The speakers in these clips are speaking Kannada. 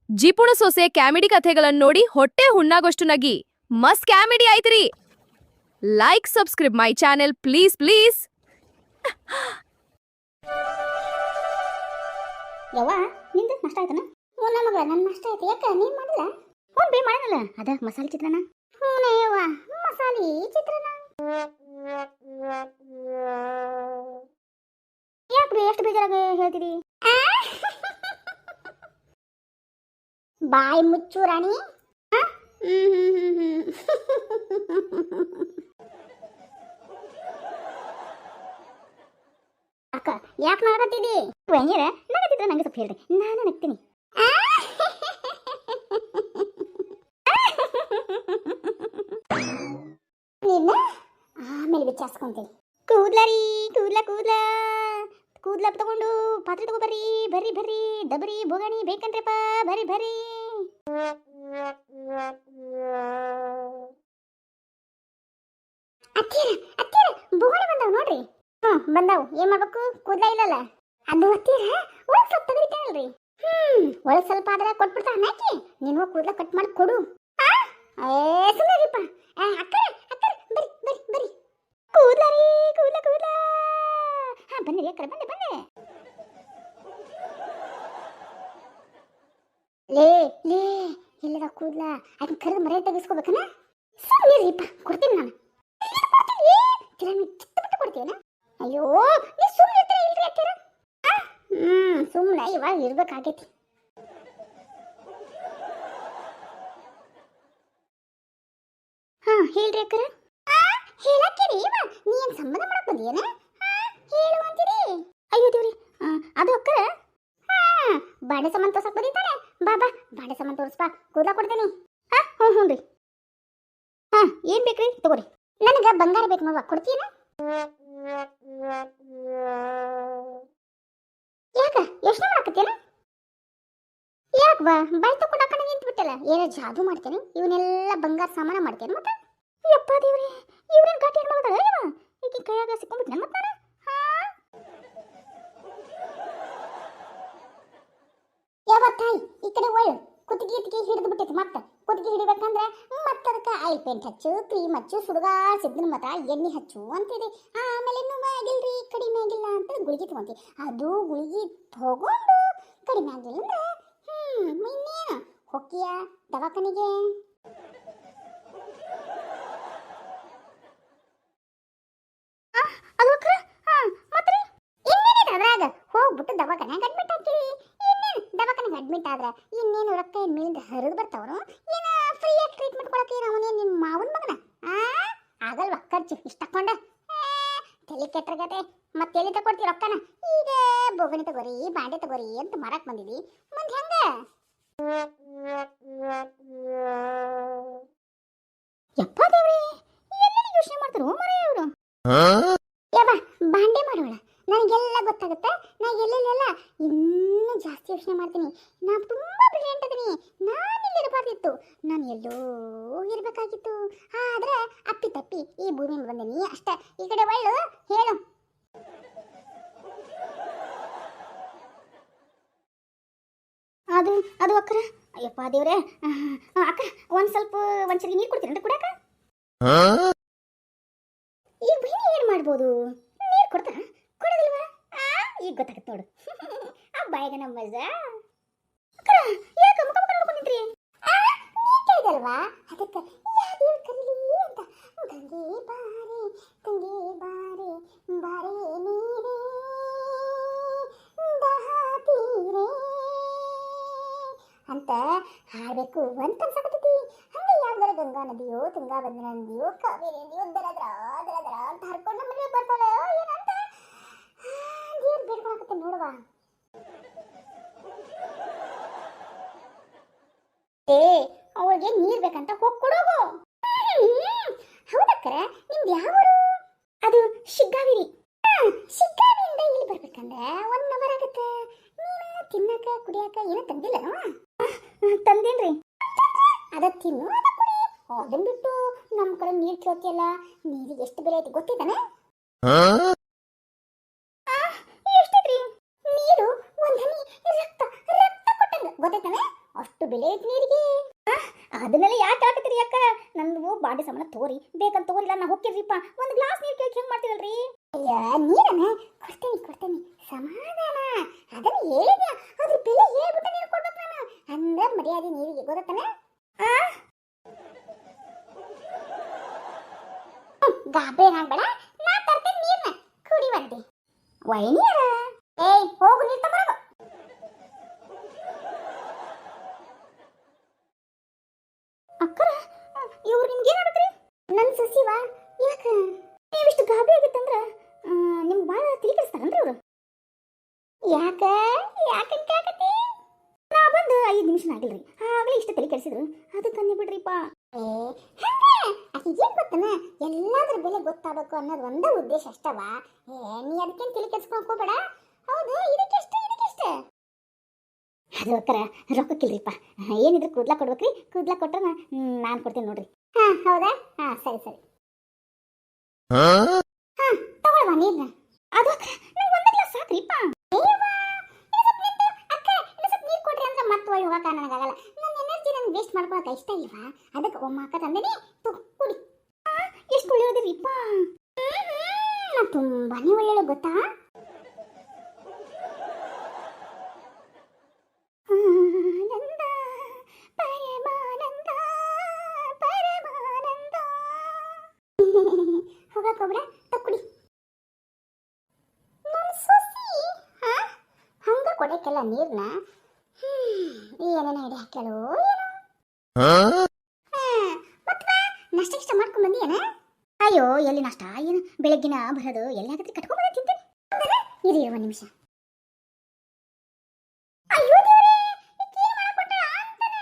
ಜಿಪುಣ ಸೊಸೆ ಕ್ಯಾಮಿಡಿ ಕಥೆಗಳನ್ನ ನೋಡಿ ಹೊಟ್ಟೆ ಹುಣ್ಣಾಗೋಷ್ಟು ನಗಿ ಮಸ್ತ್ ಕ್ಯಾಮಿಡಿ ಆಯ್ತ್ರಿ. Like subscribe my channel please please. ಯವ್ವ ನಿಂದು ನಷ್ಟ ಆಯ್ತನ? ಹ್ಞೂ ನಮಗ ನನ್ನ ನಷ್ಟ ಆಯ್ತು. ಯಾಕೆ ನೀನು ಮಾಡಿಲ್ಲ? ಹ್ಞೂ ಬೇ ಮಾಡಲ್ಲ. ಅದ ಮಸಾಲೆ ಚಿತ್ರಾನ್ನ. ಹ್ಞೂ ಯವ್ವ ಮಸಾಲೆ ಚಿತ್ರಾನ್ನ. ಯಾಕೆ ಬೇ ಎಷ್ಟು ಬೇಜಾರಾಗಿ ಹೇಳ್ತೀರಿ? ಬಾಯಿ ಮುಚ್ಚು ರಾಣಿ. ಅಕ್ಕ ಯಾಕೆ ನಗತ್ತಿದ್ದಿ? ಹೆಂಗಿರ ನಗತ್ತಿದ್ರೆ ನಂಗೆ ಸ್ವಲ್ಪ ಹೇಳ್ರಿ, ನಾನು ನಗ್ತೀನಿ. ನೀನು ಆಮೇಲೆ ವಿಚಾರಿಸ್ಕೊಂತೀನಿ. ಕೂದ್ಲರಿ ಕೂದ್ಲ ಕೂದ್ಲ ಕೂದ್ಲ ತಗೊಂಡು ಪಾತ್ರೆ ತಗೋಬರ್ರಿ, ಬರ್ರಿ ಬರ್ರಿ ದಬರಿ ಬೋಗಣಿ ಬೇಕಂದ್ರಪ್ಪ, ಬರ್ರಿ ಬರ್ರಿ. ಅತ್ತೀರ ಅತ್ತೀರ ಬೋಗಣಿ ಬಂದಾವ್ ನೋಡ್ರಿ. ಬಂದಾವ್. ಏನ್ ಮಾಡ್ಬೇಕು? ಕೂದ್ಲ ಇಲ್ಲಲ್ಲ ಅದು ಅತ್ತೀರ ಒಳಗ್ ಸ್ವಲ್ಪ ತೆಗಿತಾಳಲ್ರಿ. ಒಳಗ್ ಸ್ವಲ್ಪ ಆದ್ರೆ ಕೊಟ್ಬಿಡ್ತಾ ನಾಕಿ ನೀನು ಕೂದ್ಲ ಕಟ್ ಮಾಡಿ ಕೊಡು. ಸುಮ್ಮನಿಪ್ಪ ಅಕ್ಕರ ಅಕ್ಕರ ಬರ್ರಿ ಬರ್ರಿ ಬರ್ರಿ. ಕೂದ್ಲ ರೀ ಕೂದ್ಲ ಕೂದ್ಲ. ಬನ್ನಿ ಅಕ್ಕರ ಬಂದೆ ಬಂದೆ. ಲೇ ಲೇ ಎಲ್ಲದ ಕೂದ್ಲ ಅದನ್ನ ಕರೆದು ಮರ್ಯಾದೆ ತೆಗಿಸ್ಕೋಬೇಕನ? ಸುಮ್ಮನಿರಿಪ್ಪ ಕೊಡ್ತೀನಿ ನಾನು. ಕಿತ್ತಬಿಟ್ಟು ಕೊಡ್ತೀವನ? ಅಯ್ಯೋ ನೀ ಸುಮ್ಮನೆ ಇರ್ತೀರ ಇಲ್ರಿ ಅಕ್ಕಿರ? ಸುಮ್ಮನೆ ಇವಾಗ ಇರ್ಬೇಕಾಗೈತಿ. ಹೇಳ್ರಿ ಅಕ್ಕರ. ಹೇಳಕ್ಕಿರಿ ಇವ ನೀ ಏನ್ ಸಂಬಂಧ ಮಾಡಕ್ ಬಂದಿಯೇನ? ಹೇಳು ಅಂತೀರಿ. ಅಯ್ಯೋ ದೇವ್ರಿ ಅದು ಅಕ್ಕರ ಬಾಡೆ ಸಾಮಾನು ತೋರ್ಸಕ್ ಬಂದಿದ್ದಾನೆ. ಬಾ ಬಾ ಬಾಡೆ ಸಾಮಾನು ತೋರಿಸ್ಬಾ, ಕೂದಲ ಕೊಡ್ತೀನಿ. ಹ್ಞೂ ರೀ. ಏನ್ ಬೇಕ್ರಿ ತಗೋರಿ. ನನಗೆ ಬಂಗಾರ ಬೇಕು ನೋಡುವ, ಕೊಡ್ತೀನ? ಯಾಕ ಯೋಚನೆ ಮಾಡಕತ್ತೇನ? ಯಾಕ ಬಾ ಬಾಯ್ ತಗೊಂಡು ಅಕ್ಕನ ನಿಂತು ಬಿಟ್ಟಲ್ಲ. ಏನೋ ಜಾದು ಮಾಡ್ತೇನೆ, ಇವನ್ನೆಲ್ಲ ಬಂಗಾರ ಸಾಮಾನ ಮಾಡ್ತೇನೆ. ಮತ್ತೆ ಯಪ್ಪ ದೇವ್ರಿ ಇವ್ರೇನ್ ಗಾಟಿ ಏನ್ ಮಾಡ್ತಾಳೆ ಇವ? ಈಕಿ ಕೈಯಾಗ ಸಿಕ್ಕೊಂಡ್ಬಿಟ್ನೆ ಮತ್ತೆ ನಾನು. ಯಾವ ತಾಯಿ ಈ ಕಡೆ ಒಳ್ಳೆ ಕುತ್ತಿಗೆ ಹಿಡಿದು ಬಿಟ್ಟೈತಿ. ಮತ್ತೆ ಕುತ್ತಿಗೆ ಹಿಡಿಬೇಕಂದ್ರೆ ಅದಕ್ಕೆ ಆಯಿಲ್ ಪೇಂಟ್ ಹಚ್ಚು, ಕ್ರೀಮ್ ಹಚ್ಚು, ಸುಡುಗಾಸಿದ್ನ ಮಾತ್ರ ಎಣ್ಣೆ ಹಚ್ಚು ಅಂತಿದೆ. ಆಮೇಲೆ ಆಗಿಲ್ರಿ ಕಡಿಮೆ ಆಗಿಲ್ಲ ಅಂತ ಗುಳಿಗೆ ತಗೊಂತಿ. ಅದು ಗುಳಿಗೆ ತಗೊಂಡು ಕಡಿಮೆ ಆಗಿಲ್ಲ ಅಂದ್ರೆ ಇನ್ನೇನು ಹೊಕ್ಕಿಯ ದವಾಖಾನಿಗೆ? ಅದು ಮತ್ತೆ ಇನ್ನೇನಿದೆ ಅದ್ರಾಗ ಹೋಗ್ಬಿಟ್ಟು ದವಾಖಾನ್ಯಾಗ ಅಡ್ಮಿಟ್ ಆಗ್ತೀವಿ. ಇನ್ನೇನು ದವಾಖಾನೆಗೆ ಅಡ್ಮಿಟ್ ಆದ್ರೆ ಇನ್ನೇನು ರೊಕ್ಕ ಏನು ಮೇಲಿಂದ ಹರಿದು ಬರ್ತಾವನು? ಏನ ಫ್ರೀಯಾಗಿ ಟ್ರೀಟ್ಮೆಂಟ್ ಕೊಡಕ್ಕೆ ಅವನೇ ನಿಮ್ಮ ಮಾವನ ಮಗನ? ಆಗಲ್ವಾ ಖರ್ಚು ಇಷ್ಟ ತಕೊಂಡ? ತಲೆ ಕೆಟ್ಟರ್ಗತೆ ಮತ್ತೆ ಎಲ್ಲಿ ತಗೊಡ್ತೀವಿ ರೊಕ್ಕನ? ಈಗ ಬೋಗಣಿ ತಗೋರಿ ಬಾಂಡೆ ತಗೋರಿ ಅಂತ ಮಾರಕ್ ಬಂದಿದಿ, ಮುಂದೆ ಹೆಂಗ? ಯಪ್ಪ ದೇವ್ರಿ ಎಲ್ಲೆಲ್ಲಿ ಯೋಚನೆ ಮಾಡ್ತಾರೋ ಮರ ಇವರು. ಯವ್ವ ಬಾಂಡೆ ಮಾಡೋಣ, ನನಗೆಲ್ಲ ಗೊತ್ತಾಗುತ್ತೆ. ನಾ ಎಲ್ಲೆಲ್ಲೆಲ್ಲ ಇನ್ನೂ ಜಾಸ್ತಿ ಯೋಚನೆ ಮಾಡ್ತೀನಿ. ನಾ ತುಂಬಾ ಬ್ರಿಲಿಯಂಟ್ ಅದೀನಿ. ನಾನು ಇಲ್ಲಿರಬಾರ್ದಿತ್ತು, ನಾನು ಎಲ್ಲೋ ಇರಬೇಕಾಗಿತ್ತು. ಆದ್ರೆ ಅಪ್ಪಿ ತಪ್ಪಿ ಈ ಭೂಮಿ ಬಂದೀನಿ ಅಷ್ಟೇ. ಈ ಕಡೆ ಒಳ್ಳು ಹೇಳು. ಅದು ಅದು ಅಕ್ಕರ. ಅಯ್ಯಪ್ಪ ದೇವ್ರೆ ಅಕ್ಕ ಒಂದ್ ಸ್ವಲ್ಪ ಒಂದ್ಸರಿ ನೀರು ಕೊಡ್ತೀರಂತ ಕುಡಿಯಾಕ? ಈ ಭೂಮಿ ಏನ್ ಮಾಡ್ಬೋದು? ನೀರು ಕೊಡ್ತಾರ ಕೊಡೋದಿಲ್ವಾ? ಈಗ ಗೊತ್ತಾಗತ್ತೆ ನೋಡು. ಆ ಬಾಯಿಗ ನಮ್ಮ ಮಜಾ. ಯಾಕೆ ಮುಖ ಮುಖ ನೋಡ್ಕೊಂಡಿದ್ರಿ? ನೀಟಾಯ್ತಲ್ವಾ ಅದಕ್ಕೆ ಯಾವ್ದು ಕರೀಲಿ ಅಂತ. ಗಂಗೆ ಬಾರೆ ಗಂಗೆ ಬಾರೆ ಬಾರೆ ನೀರೇ ದಾತೀರೇ ಅಂತ ಹಾಡಬೇಕು ಅಂತ ಅನ್ಸಕತ್ತೈತಿ. ಹಂಗೆ ಯಾವ್ದಾರ ಗಂಗಾ ನದಿಯೋ ತುಂಗಾಭದ್ರಾ ನದಿಯೋ ಕಾವೇರಿ ನದಿಯೋ ದರದ್ರ ದರದ್ರ ಅಂತ ಹರ್ಕೊಂಡು ನಮಗೆ ಬರ್ತಾಳೆ ಏನಂತ ದೇವ್ರು ಬೇಡ್ಕೊಳಕತ್ತೆ ನೋಡುವ. ಅವಳಿಗೆ ನೀರ್ ಬೇಕಂತ ಹೋಗಿ ಕೊಡೋಗು. ಹೌದಕ್ಕರ ನಿಮ್ದು ಯಾವ ಊರು? ಅದು ಶಿಗ್ಗಾವಿರಿ. ಶಿಗ್ಗಾವಿಯಿಂದ ಇಲ್ಲಿ ಬರ್ಬೇಕಂದ್ರೆ 1 ಅವರ್ ಆಗತ್ತೆ. ನೀನು ತಿನ್ನಕ ಕುಡಿಯಾಕ ಏನೋ ತಂದಿಲ್ಲನೋ? ತಂದೇನ್ರಿ. ಅದ ತಿನ್ನು ಅದ ಕುಡಿ. ಅದನ್ನ ಬಿಟ್ಟು ನಮ್ಮ ಕಡೆ ನೀರು ಕೇಳ್ತಿಯಲ್ಲ, ನೀರಿಗೆ ಎಷ್ಟು ಬೆಲೆ ಐತಿ ಗೊತ್ತಿದ್ದಾನೆ? ಎಷ್ಟಿದ್ರಿ ನೀರು? ಒಂದು ಹನಿ ರಕ್ತ ರಕ್ತ ಕೊಟ್ಟಂಗ ಗೊತ್ತೈತಾನೆ? ಅಷ್ಟು ಅಷ್ಟು ಬೆಲೆ ಐತಿ ನೀರಿಗೆ. ಅದನ್ನೆಲ್ಲ ಯಾಕೆ ಹಾಕತ್ತೀರಿ ಅಕ್ಕ? ನಂದು ಬಾಂಡೆ ಸಾಮಾನ ತೋರಿ ಬೇಕಂತ ತೋರಿಲ್ಲ, ನಾ ಹೋಗ್ತಿರ್ರಿಪ್ಪ. ಒಂದು ಗ್ಲಾಸ್ ನೀರು ಕೇಳಿ ಹೆಂಗೆ ಮಾಡ್ತೀರಲ್ರಿ? ಅಯ್ಯ, ನೀರನ್ನ ಕೊಡ್ತೇನೆ ಸಮಾಧಾನ. ಅದನ್ನ ಹೇಳಿದ್ಯಾ, ಅದ್ರ ಬೆಲೆ ಹೇಳ್ಬಿಟ್ಟು ನೀರು ಕೊಡ್ಬೇಕು ನಾನು. ಅಂದ್ರೆ ಮರ್ಯಾದೆ ನೀರಿಗೆ ಗೊತ್ತಾನೆ. ಗಾಬರಿ ಏನಾಗ್ಬೇಡ, ನಾ ತರ್ತೇನೆ ನೀರ್ನ ಕುಡಿವಂತೆ. ವೈನಿಯರ ಏಯ್ ಹೋಗು ನೀರು ತಗೊಂಡು. ಅಕ್ಕರ, ಇವ್ರು ನಿಮ್ಗೆ ಏನಾಗತ್ರಿ? ನನ್ನ ಸಸಿವಾ ಯಾಕ ನೀವಿಷ್ಟು ಗಾಬರಿ ಆಗಿತ್ತಂದ್ರ ನಿಮ್ಗೆ ಭಾಳ ತಲೆ ಕೆಡಿಸ್ತಾರನ್ರಿ ಇವ್ರು? ಯಾಕ ಯಾಕಂತಾಕತಿ? ನಾ ಬಂದು 5 ನಿಮಿಷ ಆಗಿಲ್ರಿ, ಆಗಲೇ ಇಷ್ಟು ತಲೆ ಕೆಡಿಸಿದ್ರು. ಅದಕ್ಕೆ ಅನ್ನಿ ಬಿಡ್ರಿಪ್ಪ. ಆಕಿಗೆ ಏನ್ ಗೊತ್ತನ, ಎಲ್ಲಾದ್ರ ಬೆಲೆ ಗೊತ್ತಾಗಬೇಕು ಅನ್ನೋದು ಒಂದೇ ಉದ್ದೇಶ ಅಷ್ಟವಾ. ನೀ ಅದಕ್ಕೇನು ತಲೆ ಕೆಡಿಸ್ಕೊಂಡ್ ಹೋಗ್ಬೇಡ. ಹೌದು, ಇದಕ್ಕೆಷ್ಟು? ಅದು ಅಕ್ಕರ ರೊಕ್ಕಕ್ಕಿಲ್ರಿಪ್ಪ. ಏನಿದ್ರು ಕೂದ್ಲಾ ಕೊಡ್ಬೇಕ್ರಿ, ಕೂದ್ಲಾ ಕೊಟ್ರ ನಾನು ಕೊಡ್ತೀನಿ ನೋಡ್ರಿ. ಹೌದಾ? ಸರಿ ತಗೊಳ್ವಾ ನೀರ್ನ. ಅದು ನಂಗೆ ಒಂದು ಗ್ಲಾಸ್ ಸಾಕ್ರಿಪ್ಪ. ನೀರು ಕೊಡ್ರಿ ಅಂದ್ರೆ ಮತ್ತೆ ಒಳ್ಳೆ ಹೋಗಕ್ಕ ನನಗಾಗಲ್ಲ. ನನ್ನ ಎನರ್ಜಿ ನನಗೆ ವೇಸ್ಟ್ ಮಾಡ್ಕೊಳಕ್ಕೆ ಇಷ್ಟ ಇಲ್ವಾ, ಅದಕ್ಕೆ ಒಮ್ಮ ಅಕ್ಕ ತಂದೇನಿ, ಕುಡಿ. ಎಷ್ಟು ಒಳ್ಳೆಯದಿರಿಪ್ಪ. ನಾ ತುಂಬಾನೇ ಒಳ್ಳೆಯ ಗೊತ್ತಾ. ಹೋಗಕ್ಕೋಗ್ರ ತಕ್ಕುಡಿ. ನನ್ನ ಸೊಸಿ ಹಂಗ ಕೊಡಕ್ಕೆಲ್ಲ ನೀರ್ನ ಏನೇನ ಹಿಡಿ ಹಾಕ್ಯಾಳು ಏನು. ಮತ್ತೆ ನಾಷ್ಟ ಇಷ್ಟ ಮಾಡ್ಕೊಂಡ್ ಬಂದಿಯೇನ? ಅಯ್ಯೋ, ಎಲ್ಲಿ ನಾಷ್ಟ? ಏನು ಬೆಳಗ್ಗಿನ ಬರೋದು ಎಲ್ಲಿ ಆಗತ್ರಿ? ಕಟ್ಕೊಂಡ್ ಬಂದ ತಿಂತೇನೆ. ಇರಿ ಒಂದು ನಿಮಿಷ. ಅಯ್ಯೋ ದೇವ್ರೇ, ಏನು ಮಾಡಕೊಟ್ಟ ಅಂತಾನೆ.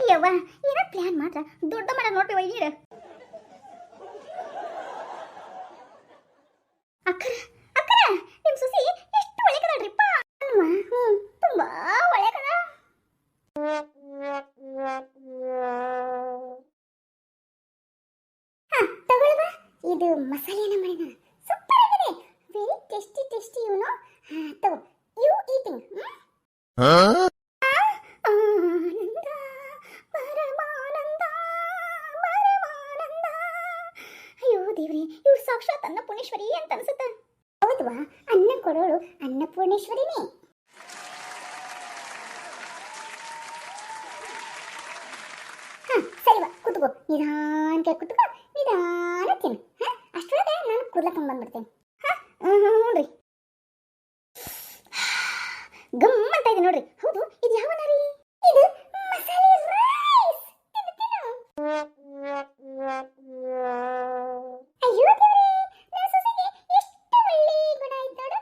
ಅಯ್ಯವ್ವ, ಏನೋ ಪ್ಲಾನ್ ಮಾತ್ರ ದೊಡ್ಡ ಮಾಡ ನೋಡ್ರಿ ವೈನೀರ. ಅಕ್ಕರ ನಿಮ್ ಸೊಸಿ ಎಷ್ಟು ಒಳ್ಳೆ ಕದಾಳ್ರಿಪ್ಪ. ತುಂಬಾ ಒಳ್ಳೆ ಕದ. ತಗೊಳ್ಳುವ, ಇದು ಮಸಾಲೆನ ಮಾಡಿದ ಸೂಪರ್ ಆಗಿದೆ. ವೆರಿ ಟೇಸ್ಟಿ ಇವನು. ತಗೋ, ಯು ಈಟಿಂಗ್. ಆನಂದ ಪರಮಾನಂದ. ಅಯ್ಯೋ ದೇವ್ರಿ, ಇವ್ರು ಸಾಕ್ಷಾತ್ ಅನ್ನಪೂರ್ಣೇಶ್ವರಿ ಅಂತ ಅನ್ಸುತ್ತೆ. ಹೌದವಾ, ಅನ್ನ ಕೊಡೋಳು ಅನ್ನಪೂರ್ಣೇಶ್ವರಿನೇ. ಸರಿವಾ, ಕುತ್ಕೋ, ನಿಧಾನಕ್ಕೆ ಕುತ್ಕೋ, ನಿಧಾನ ತಿನ್ನು. ಅಷ್ಟೊಳಗೆ ನಾನು ಕೂದಲ ಬಂದ್ಬಿಡ್ತೇನೆ. ಹ್ಞೂನ್ರಿ, ಗಮ್ಮಂತ ಇದೆ ನೋಡ್ರಿ. ಹೌದು, ಇದು ಯಾವ ರೀ? ಇದು ಮಸಾಲೆ ರೈಸ್. ಅಯ್ಯೋ ದೇವ್ರೇ, ನನ್ನ ಸೊಸೆಗೆ ಎಷ್ಟು ಒಳ್ಳೆ ಗುಣ ಆಯ್ತು ನೋಡು.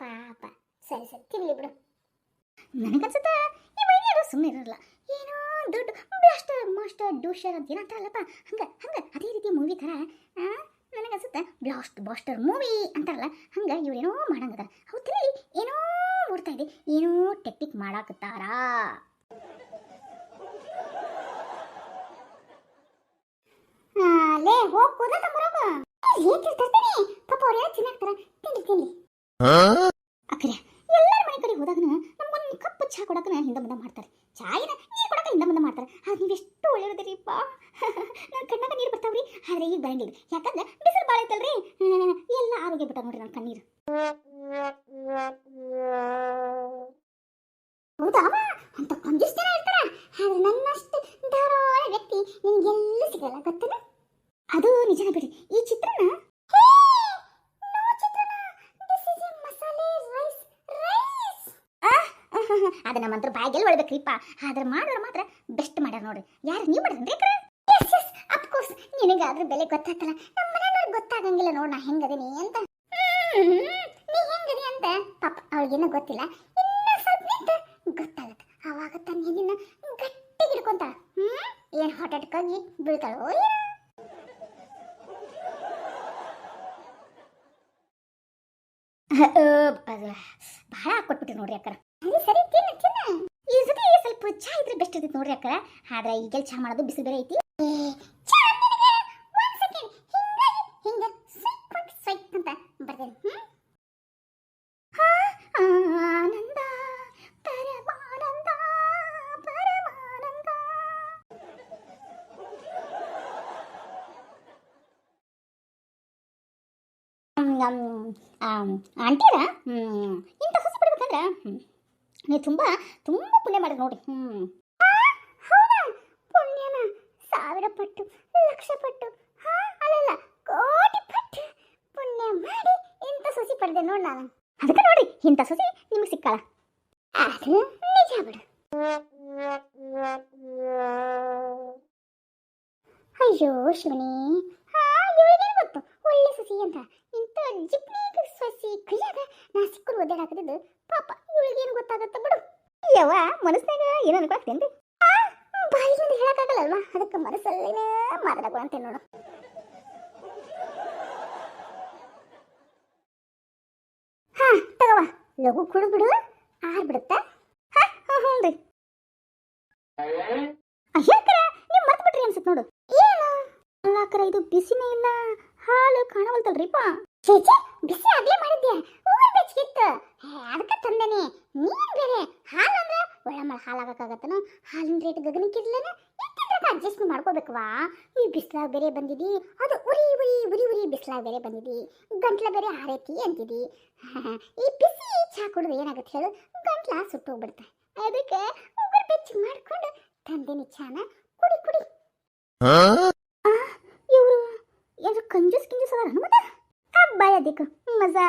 ಪಾಪ. ಸರಿ ತಿನ್ಲಿ ಬಿಡು. ನನಗನ್ಸುತ್ತ ಈ ಮೈನಿಯರು ಸುಮ್ಮನೆ ಇರಲ್ಲ. ಏನೋ ದೊಡ್ಡ ಬ್ಲಾಸ್ಟರ್ ಮಾಸ್ಟರ್ ಡೂಷರ್ ಅಂತ ಏನಂತಾರಲ್ಲಪ್ಪ, ಹಂಗ ಅದೇ ರೀತಿ ಮೂವಿ ಥರ. ನನಗನ್ಸುತ್ತೆ ಬ್ಲಾಸ್ಟ್ ಬಾಸ್ಟರ್ ಮೂವಿ ಅಂತಾರಲ್ಲ, ಹಂಗ ಇವ್ರೇನೋ ಮಾಡಂಗದ. ಹೌದ್ರಿ, ಏನೋ ಓಡ್ತಾ ಇದೆ, ಏನೋ ಟೆಕ್ನಿಕ್ ಮಾಡಾಕತ್ತಾರ. ಲೇ ಹೋಗ್ ಕೂದಲ ತಗೊಂಬರೋಗ. ಏನ್ ತಿಳ್ತಾರ್ತೀನಿ ಪಾಪ, ಅವ್ರು ಏನೋ ತಿನ್ನಾಕ್ತಾರ. ತಿನ್ಲಿ. ಅಕ್ಕರೆ, ಎಲ್ಲರ ಮನೆ ಕಡೆ ಹೋದಾಗ ನಮ್ಗೊಂದು ಕಪ್ಪು ಚಹಾ ಕೊಡಕ್ಕೆ ಹಿಂದೆ ಮುಂದೆ ಮಾಡ್ತಾರೆ. ಚಾಯಿನ ನೀರು ಕೊಡಕ್ಕೆ ಹಿಂದೆ ಮುಂದೆ ಮಾಡ್ತಾರೆ. ಅದು ನೀವೆಷ್ಟು ಒಳ್ಳೆಯದಿರಿಪ್ಪ. ನನ್ನ ಕಣ್ಣಾಗ ನೀರು ಬರ್ತಾವ್ರಿ, ಆದ್ರೆ ಈಗ ಬರಂಗಿಲ್ಲ. ಯಾಕಂದ್ರೆ ಬಿಸಿಲು ಭಾಳ ಐತಲ್ರಿ, ಎಲ್ಲ ಆರೋಗ್ಯ ಬಿಟ್ಟ ನೋಡ್ರಿ ನನ್ನ ಕಣ್ಣೀರು. ಹೌದಾ, ಅಂತ ಕೊಂದಿಷ್ಟು ಜನ ಇರ್ತಾರ, ಆದ್ರೆ ನನ್ನಷ್ಟು ಧಾರಾಳ ವ್ಯಕ್ತಿ ನಿನ್ಗೆಲ್ಲೂ ಸಿಗಲ್ಲ, ಗೊತ್ತಲ್ಲ? ಅದು ನಿಜನ ಬಿಡಿ. ಈ ಚಿತ್ರನ ಅದ ನಮ್ಮಂತ್ರ ಬಾಯಿಗೆಲ್ಲ ಒಳ್ಬೇಕ್ರಿಪ್ಪ. ಆದ್ರೆ ಮಾಡೋರು ಮಾತ್ರ ಬೆಸ್ಟ್ ಮಾಡ್ಯಾರ ನೋಡ್ರಿ. ಯಾರು ನೀವು ಮಾಡಿದ್ರಿ? ಅಫ್ಕೋರ್ಸ್, ನಿನಗಾದ್ರೂ ಬೆಲೆ ಗೊತ್ತಾಗ್ತಲ್ಲ, ನಮ್ಮ ಮನೆಯವ್ರಿಗೆ ಗೊತ್ತಾಗಂಗಿಲ್ಲ ನೋಡ್ ನಾ ಹೆಂಗದೀನಿ ಅಂತ. ನೀ ಹೆಂಗದಿ ಅಂತ ಪಾಪ ಅವಳಿಗೇನೋ ಗೊತ್ತಿಲ್ಲ. ಇನ್ನ ಸ್ವಲ್ಪ ಗೊತ್ತಾಗತ್ತ, ಅವಾಗ ತನ್ನ ಹೆಣ್ಣಿನ ಗಟ್ಟಿ ಹಿಡ್ಕೊಂತಾಳ. ಏನ್ ಹಾಟ್ ಅಟ್ಯಾಕ್ ಆಗಿ ಬೀಳ್ತಾಳೋ. ಬಹಳ ಹಾಕೊಟ್ಬಿಟ್ರಿ ನೋಡ್ರಿ ಅಕ್ಕರ. ಸರಿ ತಿನ್ನ. ಈ ಸತಿ ಸ್ವಲ್ಪ ಚಾ ಇದ್ರೆ ಬೆಸ್ಟ್ ಇರ್ತೈತಿ ನೋಡ್ರಿ ಅಕ್ಕರ. ಆದ್ರೆ ಈಗೆಲ್ಲ ಚಾ ಮಾಡೋದು ಬಿಸಿಲು ಬೇರೆ ಐತಿ. ಹಿಂಗ ಸ್ವೈಪ್ ಅಂತ ಬರ್ತೇನೆ. ಆನಂದ ಪರಮಾನಂದ ಪರಮಾನಂದ. ಆಂಟಿರ ಇಂಥ ಸೊಸೆ ಪಡ್ಬೇಕಂದ್ರೆ ನೀವು ತುಂಬ ತುಂಬ ಪುಣ್ಯ ಮಾಡಿರಿ ನೋಡಿ. ಹೌದಾ? ಪುಣ್ಯನ 1000 ಪಟ್ಟು, ಲಕ್ಷ ಪಟ್ಟು, ಅಲ್ಲಲ್ಲ ಕೋಟಿ ಪಟ್ಟು ಪುಣ್ಯ ಮಾಡಿ ಇಂಥ ಸೊಸೆ ಪಡೆದೆ ನೋಡಿ ನಾನು. ಅದಕ್ಕೆ ನೋಡಿ ಇಂಥ ಸೊಸೆ ನಿಮಗೆ ಸಿಕ್ಕಲ್ಲ. ಅದು ನಿಜ ಬಿಡು. ಅಯ್ಯೋ ಶಿವನೇ, ಇವಳಿಗೇನು ಗೊತ್ತು ಒಳ್ಳೆ ಸೊಸಿ ಅಂತ. ಇಂಥ ಜಿಪ್ನಿ ಸೊಸಿ ಕೈಯಾಗ ನಾ ಸಿಕ್ಕರು ಒದ್ದಾಡಾಕದಿದ್ದು ಪಾಪ ಇವಳಿಗೇನು ಗೊತ್ತಾಗತ್ತ ಬಿಡು. ಯವ್ವ ಮನಸ್ನಾಗ ಏನೋ ಅನ್ಕೊಳ್ತೇನ್ರಿ, ಬಾಯಿನಿಂದ ಹೇಳಕ್ಕಾಗಲ್ಲಲ್ವಾ, ಅದಕ್ಕೆ ಮನಸ್ಸಲ್ಲೇನ ಮಾತಾಡಕೋ ಅಂತ ನೋಡು. ತಗವ ಲಘು ಕುಡಿದ್ಬಿಡು, ಆರ್ಬಿಡುತ್ತ. ಹ್ಞೂ ರೀ. ಅಯ್ಯಕ್ಕರ ನೀವು ಮರ್ತು ಬಿಟ್ರಿ ಅನ್ಸುತ್ತೆ ನೋಡು. ಏನು ಅಲ್ಲಾಕರ ಇದು ಬಿಸಿನೇ ಇಲ್ಲ, ಹಾಲು ಕಾಣವಲ್ತಲ್ರಿಪ್ಪ. ಚೇಚೆ ಬಿಸಿ ಆಗ್ಲೇ ಮಾಡಿದ್ದೆ, ಊರ್ ಬೆಚ್ಚಗಿತ್ತು, ಅದಕ್ಕೆ ತಂದೇನೆ. ನೀನ್ ಬೇರೆ ಹಾಲು ಅಂದ್ರೆ ಒಳಮಳ ಹಾಲಾಗಕ್ಕಾಗತ್ತನ? ಹಾಲಿನ ರೇಟ್ ಗಗನಕ್ಕಿರ್ಲೇನ, ಎಂತಂದ್ರೆ ಅಡ್ಜಸ್ಟ್ ಮಾಡ್ಕೋಬೇಕವಾ. ಈ ಬಿಸಿಲಾಗ ಬೇರೆ ಬಂದಿದಿ, ಅದು ಉರಿ ಉರಿ ಉರಿ ಉರಿ ಬಿಸಿಲಾಗ ಬೇರೆ ಬಂದಿದಿ, ಗಂಟ್ಲ ಬೇರೆ ಹಾರೈತಿ ಅಂತಿದಿ. ಈ ಬಿಸಿ ಚಾ ಕುಡಿದ್ರೆ ಏನಾಗುತ್ತೆ ಹೇಳು, ಗಂಟ್ಲ ಸುಟ್ಟೋಗ್ಬಿಡ್ತ. ಅದಕ್ಕೆ ಉಗುರು ಬೆಚ್ಚ ಮಾಡ್ಕೊಂಡು ತಂದೇನಿ ಚಾನ, ಕುಡಿ ಕುಡಿ. ಇವರು ಯಾರು ಕಂಜೂಸ್ ಕಿಂಜೂಸ್ ಅದಾರ ಮತ್ತೆ? ಹಬ್ಬ ಅದಕ್ಕೆ ಮಜಾ.